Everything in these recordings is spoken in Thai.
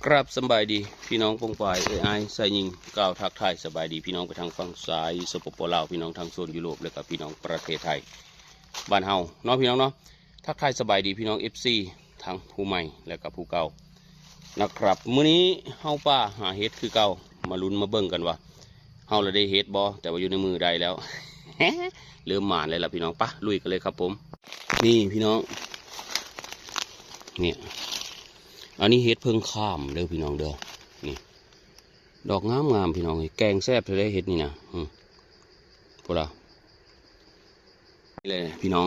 ครับสบายดีพี่น้องปงปายไอใส่ยิงก้าวทักทายสบายดีพี่น้องไปทางฝั่งซ้ายสปปลาวพี่น้องทางโซนยุโรปและกับพี่น้องประเทศไทยบ้านเฮาเนาะพี่น้องเนาะทักทายสบายดีพี่น้องFCทางผู้ใหม่และกับผู้เก่านะครับมื้อนี้เฮาป้าหาเฮ็ดคือเก่ามาลุ้นมาเบิ่งกันว่าเฮาละได้เฮ็ดบ่แต่ว่าอยู่ในมือใดแล้ว เริ่มหมานเลยล่ะพี่น้องปะลุยกันเลยครับผมนี่พี่น้องเนี่ยอันนี้เฮ็ดเพิ่งข้ามเด้อพี่น้องเด้อนี่ดอกงามพี่น้องแกงแซ่บเลยเฮ็ดนี่นะพวกเราเลยพี่น้อง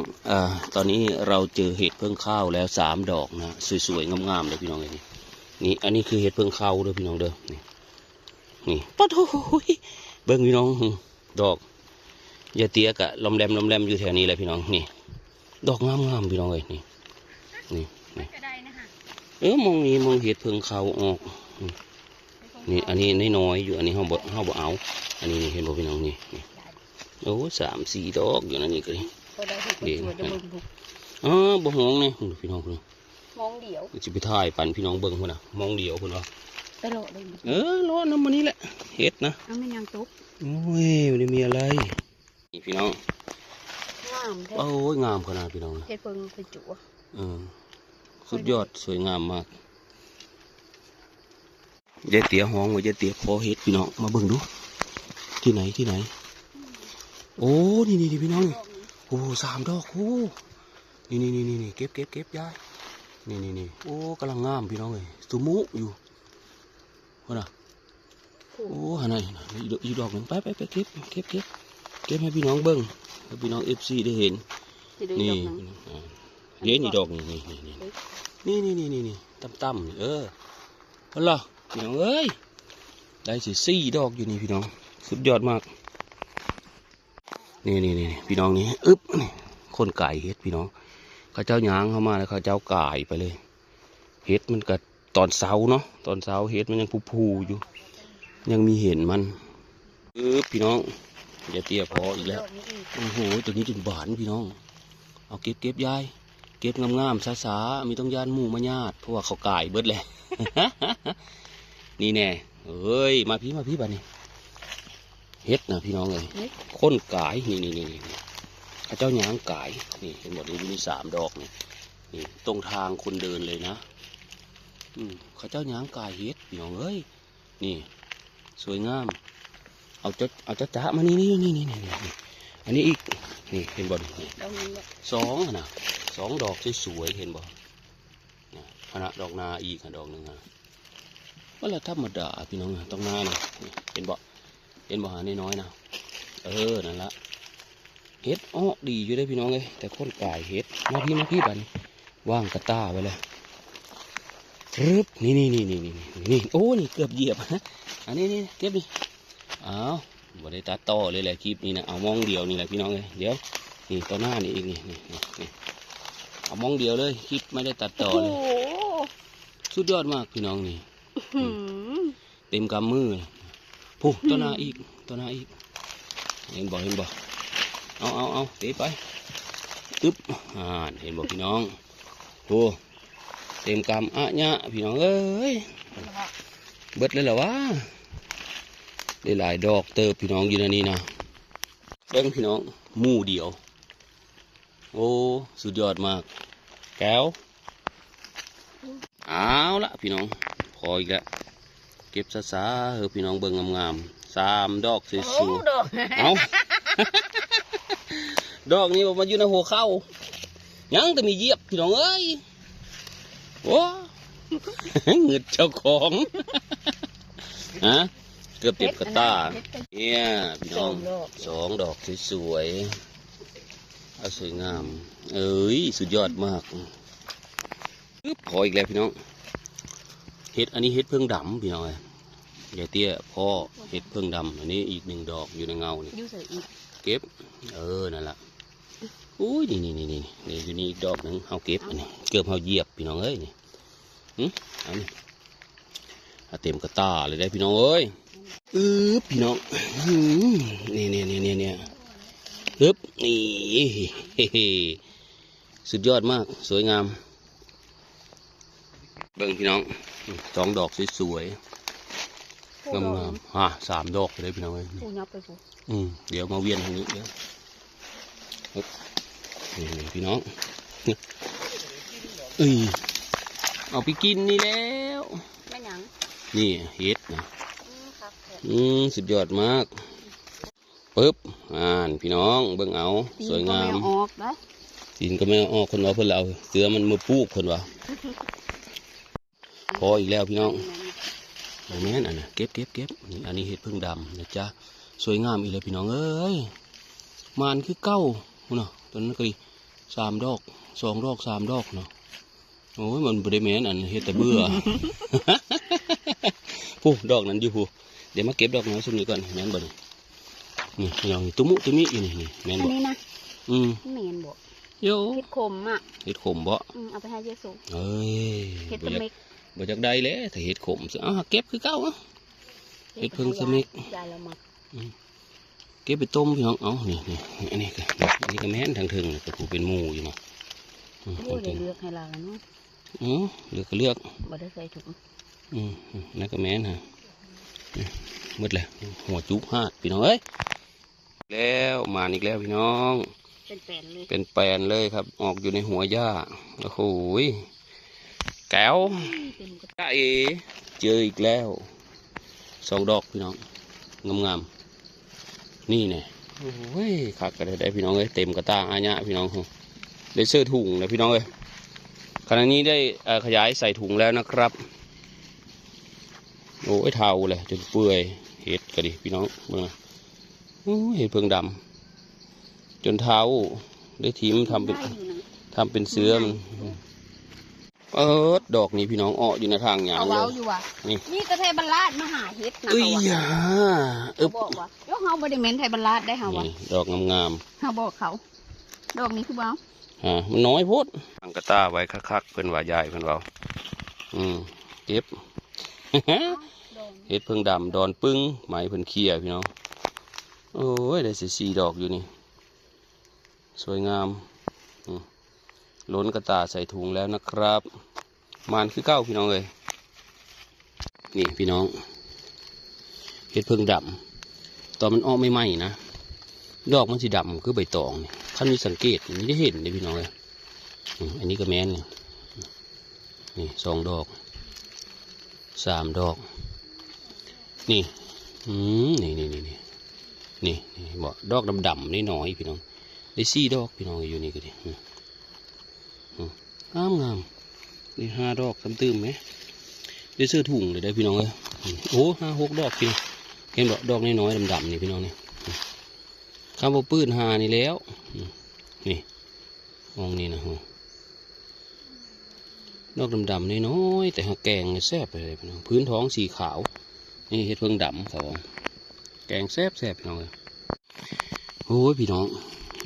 ตอนนี้เราเจอเห็ดเพิ่งข้าวแล้ว3 ดอกนะสวยๆงามๆเลยพี่น้องเลยนี่อันนี้คือเห็ดเพิ่งข้าวเด้อพี่น้องเด้อนี่ปะโถเบิ้งพี่น้องดอกยาเตี้ยกะลมแรมอยู่แถวนี้เลยพี่น้องนี่ดอกงามพี่น้องเลยนี่มองนี่มองเห็ดเพิ่งข้าวออกนี่อันนี้น้อยอยู่อันนี้เฮาบ่เอาอันนี้เห็นบ่พี่น้องนี่โอ้3-4 ดอกอยู่นั่นนี่ก็ดีบ่หงนี่พี่น้องมองเดียวจะไปถ่ายปั่นพี่น้องเบิ่งพุ่นน่ะมองเดียวพุ่นว่ารอน้ำมันนี้แหละเห็ดนะไม่ยังตกโอ้ยไม่ได้มีอะไรนี่พี่น้องงามโอ้ยงามขนาดพี่น้องเห็ดเพิ่งไปจุ๋สุดยอดสวยงามมากยายเตี๋ยห้องว่ายายเตี๋ยพอเห็ดพี่น้องมาเบิ่งดูที่ไหนโอ้นี่พี่น้องโอ้3 ดอกโอ้นี่เก็บยายนี่โอ้กำลังงามพี่น้องเลยสุมุอยู่ว่าน่ะโอ้หาไหนอีดอกหนึ่งไปเก็บให้พี่น้องเบิ่งให้พี่น้องFCได้เห็นนี่เย็นอีดอกนี่ตั้มว่าล่ะพี่น้องเอ้ยได้4 ดอกอยู่นี่พี่น้องสุดยอดมากนี่พี่น้องนี่นี่คนไก่เฮ็ดพี่น้องข้าเจ้าหยางเข้ามาแล้วข้าเจ้าไก่ไปเลยเฮ็ดมันก็ตอนเช้าเนาะตอนเช้าเฮ็ดมันยังพูอยู่ยังมีเห็นมันพี่น้องอย่าเตี้ยพออีกแล้วโอ้โหตัวนี้จนบานพี่น้องเอาเก็บยายเก็บงามๆช้าๆมีต้องยานหมู่มาญาติเพราะว่าเขาไก่เบิดเลย นี่แน่เอ้ยมาพี่บ้านนี้เฮ็ดนะพี่น้องเลยค้นกายนี่ข้าเจ้าหยางกายนี่เห็นหมดเลยมี3 ดอกนี่ตรงทางคนเดินเลยนะข้าเจ้าหยางกายเฮ็ดพี่น้องเอ้ยนี่สวยงามเอาจ้ามานี่อันนี้อีกนี่เห็นบ่นี่2 นะ 2 ดอกสวยๆเห็นบ่ขณะดอกนาอีกดอกหนึ่งว่าละธรรมดาพี่น้องต้องนานะเห็นบ่หาน้อยนะนั่นละเฮ็ดอ้อดีอยู่ได้พี่น้องเลยแต่คนกายเฮ็ดมาพี่บัดนี้ว่างกระต้าไว้เลยนี่โอ้นี่เกือบเหยียบอันนี้เก็บดิอ้าวบ่ได้ตัดต่อเลยแหละคลิปนี้นะเอามองเดียวนี่แหละพี่น้องเลยเดี๋ยวนี่ต่อหน้านี่อีกนี่เอามองเดียวเลยคลิปไม่ได้ตัดต่อเลยสุดยอดมากพี่น้องนี่เต็มกำมือผู้ต่อหน้าอีกเห็นบ่เอาเตะไปเห็นบ่พี่น้องโอ้เต็มกำเนี่ยพี่น้องเอ้ยเบิดเลยเหรอวะได้หลายดอกเติบพี่น้องอยู่ในนี้นะเบิ้งพี่น้องหมู่เดียวโอ้สุดยอดมากแก้วเอาละพี่น้องพออีกแล้วเก็บซาพี่น้องเบิ้งงามๆ3 ดอกสวยๆเอาดอกนี้มาอยู่ในหัวเข้ายังแต่มีเยียบพี่น้องเอ้ยโอ้เงินเจ้าของฮะเกือบเต็มกระตาเนี่ยพี่น้อง2 ดอกสวยๆสวยงามสุดยอดมากพออีกแล้วพี่น้องเห็ดอันนี้เห็ดเพิ่งดำพี่น้องยายเตี้ยพ่อเห็ดเพิ่งดำอันนี้อีก1 ดอกอยู่ในเงานี่เก็บนั่นแหละอุ้ยนี่อยู่นี่อีกดอกหนึ่งเอาเก็บอันนี้เกือบเอาเหยียบพี่น้องเอ้ยนี่อันนี้เต็มกระตาเลยได้พี่น้องเอ้ยพี่น้องนี่นี่สุดยอดมากสวยงาม เบิ่งพี่น้องสองดอกสวยๆงามๆ3 ดอกเลยพี่น้องเอ้ย ผู้ยับไปผู้ เดี๋ยวมาเวียนทางนี้เดี๋ยวนี่พี่น้องเอาไปกินนี่แล้ว แม่หยัง นี่เห็ดนะ ครับ สุดยอดมากปึ๊บพี่น้องเบิ่งเอาสวยงาม ออกนะ ตีนก็ไม่ออกคนว่าเพื่อนเราเสือมันมือปูกคนว่าพออีกแล้วพี่น้องโอ้แม่นอันน่ะเก็บนี่อันนี้เห็ดพึ่งดำนะจ๊ะสวยงามอีกเลยพี่น้องเอ้ยมันคือเก้าเนาะตอนนั้นก็ดี3 ดอก2 ดอก3 ดอกเนาะโอ้ยมันบริเวณอันเห็ดแต่เบื่อ ผู้ดอกนั้นอยู่ผู้เดี๋ยวมาเก็บดอกน้อยสุดนี้ก่อนแม่นบ่นี่พี่น้องตุ้มิอยู่นี่แม่นบ่ อันนี้นะแมนบ่ โย เห็ดขมอ่ะ เห็ดขมบ่ เอาไปให้เยซู เอ้ย เห็ดสมิก บ่จากใดเลยถ้าเห็ดขมสิเก็บคือเก่าเห็ดเพิ่งสมิก ยายละมัก เก็บไปต้มพี่น้องนี่อันนี้ก็แม่นทางถึงก็ผูเป็นหมูอยู่เนาะ โอ้ยได้เลือกให้เราแล้วเนาะ เลือกก็เลือก บ่ได้ใส่ถุง นั่นก็แม่นฮะมืดเลยหัวจุกหาดพี่น้องเอ้ยแล้วมาอีกแล้วพี่น้อง เป็นแปลนเลย เป็นแปลนเลยครับออกอยู่ในหัวหญ้าโอ้โหแก้ว เต็มกระ จ้าเอเจออีกแล้ว2 ดอกพี่น้องงามๆนี่เนี่ยโอ้ยคักกันได้พี่น้องเอ้ยเต็มกระตาอาญะพี่น้องได้เสื้อถุงนะพี่น้องเอ้ยขณะนี้ได้ขยายใส่ถุงแล้วนะครับโอ้ยเทาเลยจนเปื่อยเห็ดก็ดิพี่น้องเมื่อเห็ดเพิ่งดำจนเท้าได้ทีมทำเป็นเสื้อมันดอกนี้พี่น้องอ้ออยู่ในทางหยางเลย อยู่ว่ะนี่กระเทยบรรลาดมาหาเห็ดนะ เอ้ย เขาบอกว่าเดี๋ยวเขาบริเวณไทยบรรลาดได้เขาวะ ดอกงาม เขาบอกเขาดอกนี้คือบ้า ๆมันน้อยโพดตั้งกระตาไว้คักๆเพิ่นว่าใหญ่เพิ่นว่าเก็บ เห็ดเพิ่งดำดอนปึ้งไหมเพิ่นเคี่ยพี่น้องโอ้ยได้4 ดอกอยู่นี่สวยงามล้นกระตาใส่ถุงแล้วนะครับมันคือเก้าพี่น้องเลยนี่พี่น้องเห็ดเพิ่งดำตอนมันออกไม่ไหมนะดอกมันสีดำคือใบตองนี่ขั้นมีสังเกตนี่ได้เห็นเลยพี่น้องเลยอันนี้ก็แม่นนี่2 ดอก3 ดอกนี่นี่บอกดอกดำๆนี่น้อยพี่น้องได้4 ดอกพี่น้องอยู่นี่ก็ดีงามนี่5 ดอกตื้มไหมได้เสื้อถุงเลยได้พี่น้องเลยโอ้5 6 ดอกพี่เห็นดอกน้อยๆดำๆนี่พี่น้องนี่คำว่าปื้น5นี่แล้วนี่มองนี่นะดอกดำๆน้อยๆแต่หาแกงแซ่บเลยพี่น้องพื้นท้องสีขาวนี่เห็ดเพิ่งดำเขาแกงแซ่บพี่น้องเลยโอ้ยพี่น้อง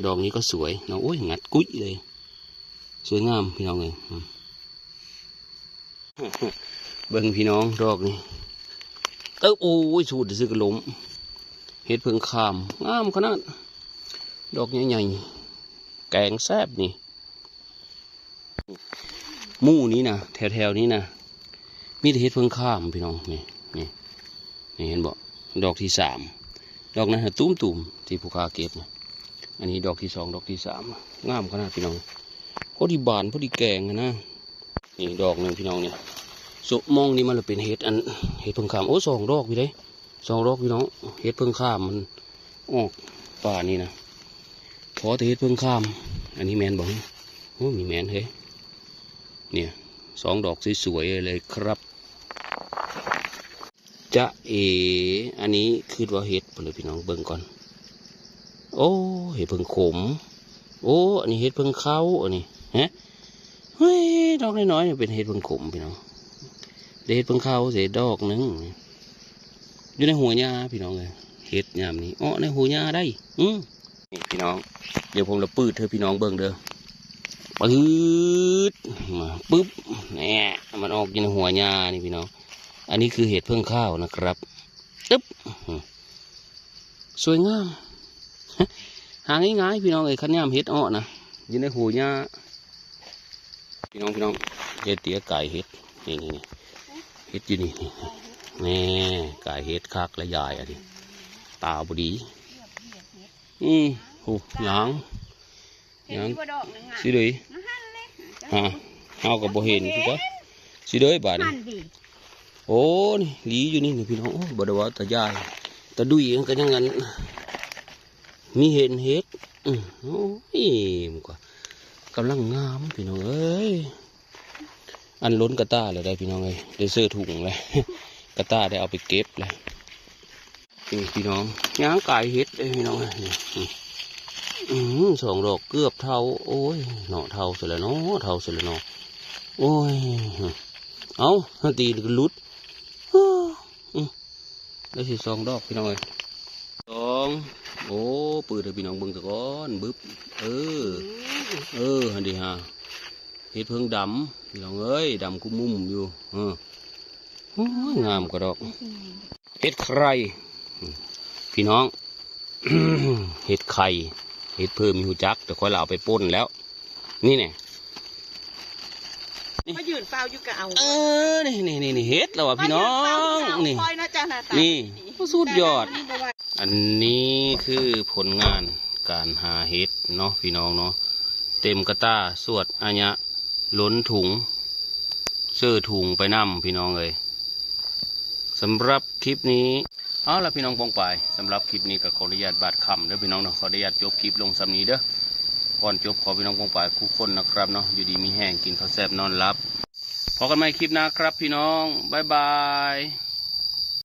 ดอกนี้ก็สวยน้องโอ้ยงัดกุ้ยเลยสวยงามพี่น้องเลยเบิ่งพี่น้องดอกนี่โอ้ยสูดซื้อกระล้มเห็ดเพิ่งขามงามขนาดดอกใหญ่ๆแกงแซ่บนี่หมู่นี้นะแถวๆนี้นะมีแต่เห็ดเพิ่งขามพี่น้องนี่เห็นบ่ดอกที่3ดอกนั้นตุ้มที่ผู้ค้าเก็บนะอันนี้ดอกที่2ดอกที่3งามขนาดพี่น้องพอดีบานพอดีแกงนะนี่ดอกหนึ่งพี่น้องเนี่ยสุมองนี่มันเป็นเห็ดเพิ่งขามโอ้2 ดอกพี่ได้2 ดอกพี่น้องเห็ดเพิ่งขามมันออกป่านี่นะพอแต่เห็ดเพิ่งขามอันนี้แมนบอกโอ้มีแมนเฮ้ยเนี่ย2 ดอกสวยๆเลยครับจะอันนี้คือว่าเห็ดเลยพี่น้องเบิ่งก่อนโอ้เห็ดเพิ่งขมโอ้อันนี้เห็ดเพิ่งเข้าอันนี้เฮ้ยดอกน้อยๆเป็นเห็ดเพิ่งขมพี่น้องเห็ดเพิ่งเข้าเสียดอกนึงอยู่ในหัวหญ้าพี่น้องเลยเห็ดยามนี้อ๋อในหัวหญ้าได้นี่พี่น้องเดี๋ยวผมจะปืดเธอพี่น้องเบิ่งเด้อปืดมาปึ๊บเนี่ยมันออกอยู่ในหัวหญ้านี่พี่น้องอันนี้คือเห็ดเพิ่งข้าวนะครับตึ๊บสวยงามหาง่ายๆพี่น้องขันย่ำเห็ดอ้อนะอยู่ในหัวหญ้าพี่น้องเห็ดเตี๋ยไก่เห็ด นี่เฮ็ดอยู่นี่แม่กายเฮ็ดคักและยายอันนี้ตาบดีโอ้หยัง เห็นบ่ดอกนึงอ่ะ สิเด้ย หั่นเลย ฮะเฮาก็บ่เห็นคือก็สิเด้ยบาดนี้ หั่นดิ โอ้นี่หลีอยู่นี่พี่น้องโอ้บ่ได้ว่าตายายตาดุยมันก็ยังงั้นมีเห็นเฮ็ดโอ้ยมันก็กำลังงามพี่น้องเอ้ยอันล้นกระต้าเลยได้พี่น้องเอ้ยได้เสื้อถุงเลย กระต้าได้เอาไปเก็บเลยนี่พี่น้องย่างกายเฮ็ดเอ้ยพี่น้องเอ้ยสองดอกเกือบเท่าโอ้ยเนาะเท่าเสร็จแล้วเนาะเท่าเสร็จแล้วเนาะโอ้ยเอาตีนก็ลุดได้สิ2 ดอกพี่น้องเอ้ย2โอ้ปืนเลยพี่น้องเบิ่งตะก้อนบึ๊บฮันดีฮะเฮ็ดเพิ่งดำพี่น้องเอ้ยดำกุ้มมุมอยู่โอ้ยงามกว่าดอกเฮ็ดใครพี่น้อง เฮ็ดไข่เฮ็ดเพิ่มมีหูจักแต่ค่อยเราไปป่นแล้วนี่เนี่ย มายืนเฝ้าอยู่กับเอา นี่เฮ็ดแล้วว่ะพี่น้องนี่ คอยนะจ๊ะนะตา นี่สุดยอด นี่บ่ว่า อันนี้คือผลงานการหาเห็ดเนาะพี่น้องเนาะเต็มกระต้าสวดอัญญะล้นถุงเสื้อถุงไปนํพี่น้องเลยสำหรับคลิปนี้เอาละพี่น้องปองไปสำหรับคลิปนี้ก็ขออนุญาตบาดคำเด้อพี่น้องเนาะขออนุญาตจบคลิปลงสำนี้เด้อก่อนจบขอพี่น้องปองไปทุกคนนะครับเนาะอยู่ดีมีแห้งกินข้าวแซ่บนอนรับพบกันใหม่คลิปหน้าครับพี่น้องบ๊ายบาย